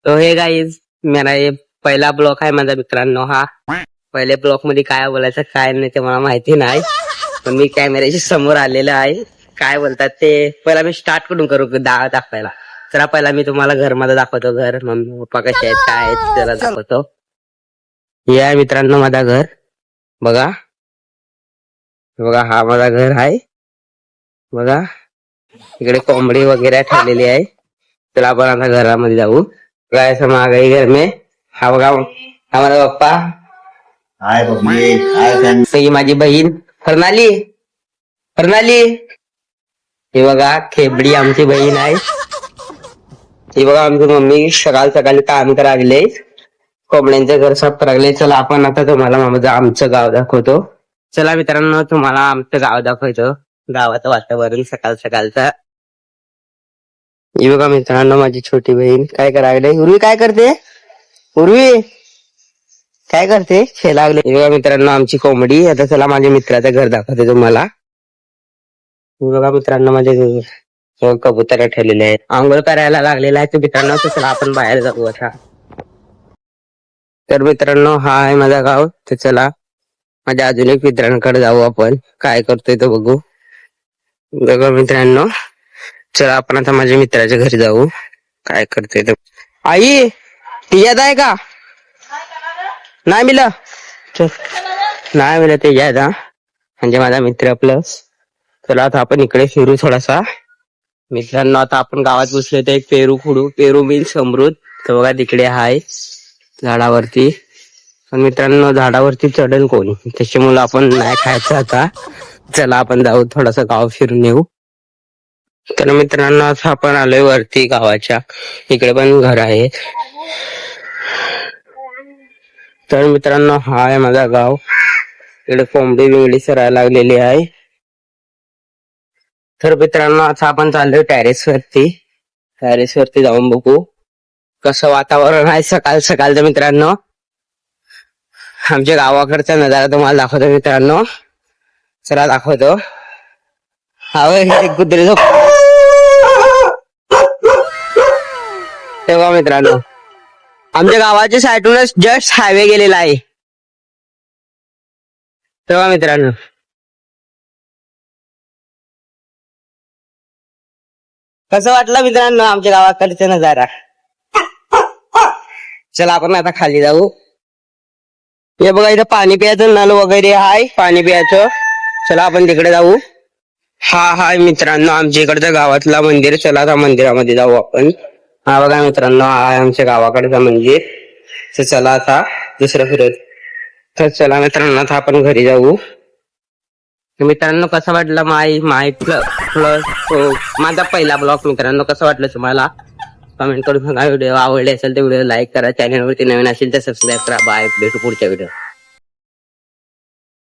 तो हे गाईज मेरा ये पहिला ब्लॉक आहे माझ्या मित्रांनो. हा पहिले ब्लॉक मध्ये काय बोलायचं काय नाही ते मला माहिती नाही, पण मी कॅमेऱ्याच्या समोर आलेलो आहे. काय बोलतात ते पहिला मी स्टार्ट करून करू दाखवायला. जरा पहिला मी तुम्हाला घर मध्ये दाखवतो. घर मम्मी पप्पा कसे आहेत काय आहेत त्याला दाखवतो. हे आहे मित्रांनो माझा घर. बघा बघा हा माझा घर आहे. बघा इकडे कोंबडी वगैरे ठेवलेली आहे. चला आपण आता घरामध्ये जाऊ. काय असं महागाई घर में. हा बघा हा माझा पप्पा. हाय मम्मी, हाय ही माझी बहीण फर्नाली. हे बघा खेबडी आमची बहीण आहे. ही बघा आमची मम्मी सकाळ सकाळी काम करायला कोंबड्यांचं घर साफ करायला. चला आपण आता तुम्हाला आमचं गाव दाखवतो. चला मित्रांनो तुम्हाला आमचं गाव दाखवतो. गावाचं वातावरण सकाळ सकाळचं. ही बघा मित्रांनो माझी छोटी बहीण काय करायला. उर्वी काय करते. उर्वी काय करते लागले. हे बघा मित्रांनो आमची कोंबडी. आता चला माझ्या मित्राचं घर दाखवते तुम्हाला. हे बघा मित्रांनो माझे कबुतर ठेवलेले आहेत. आंघोळ करायला लागलेला आहे. तर मित्रांनो चला आपण बाहेर जाऊ आता. तर मित्रांनो हा आहे माझा गाव. तर चला माझ्या अजून एक मित्रांकडे जाऊ आपण. काय करतोय तो बघू. बघा मित्रांनो चला आपण आता माझ्या मित्राच्या घरी जाऊ. काय करतोय तो. आई ती याद आहे का. नाही मिला नाही मिळत ते याद. म्हणजे माझा मित्र प्लस. चला आता आपण इकडे फिरू थोडासा. मित्रांनो आता आपण गावात बसलो तर एक पेरू खुडू. पेरू मीन्स अमृत. तर बघा तिकडे हाय झाडावरती. पण मित्रांनो झाडावरती चढेल कोणी त्याच्यामुळे आपण नाही खायचं आता. चला आपण जाऊ थोडासा गाव फिरून येऊ. तर मित्रांनो आता आपण आलोय वरती गावाच्या. इकडे पण घर आहे. तर मित्रांनो हा आहे माझा गाव. इकडे कोंबडी बिंबडी सरायला लागलेली आहे. तर मित्रांनो आता आपण चाललोय टेरेस वरती जाऊन बघू कसं वातावरण आहे सकाळ सकाळचं. मित्रांनो आमच्या गावाकडचा नजारा तुम्हाला दाखवतो मित्रांनो. चला दाखवतो. हा कुत्रे तेव्हा मित्रांनो आमच्या गावाच्या साईडूनच जस्ट हायवे गेलेला आहे. तेव्हा मित्रांनो कसं वाटलं मित्रांनो आमच्या गावाकडचा नजारा. चला आपण आता खाली जाऊ. हे बघा इथं पाणी प्यायचं नळ वगैरे आहे पाणी प्यायचं. चला आपण तिकडे जाऊ. हा हाय मित्रांनो आमच्या इकडच्या गावातला मंदिर. चला आता मंदिरामध्ये जाऊ आपण. हा बघा मित्रांनो हा आहे आमच्या गावाकडचं मंदिर. तर चला आता दुसरं फिरत. तर चला मित्रांनो आता आपण घरी जाऊ. मित्रांनो कसं वाटलं माय प्लस माझा पहिला ब्लॉग. मित्रांनो कसं वाटलं तुम्हाला कमेंट करून सांगा. व्हिडिओ आवडले असेल तर व्हिडिओ लाईक करा. चॅनलवरती नवीन असेल तर सबस्क्राईब करा. बाय भेटू पुढच्या व्हिडिओ.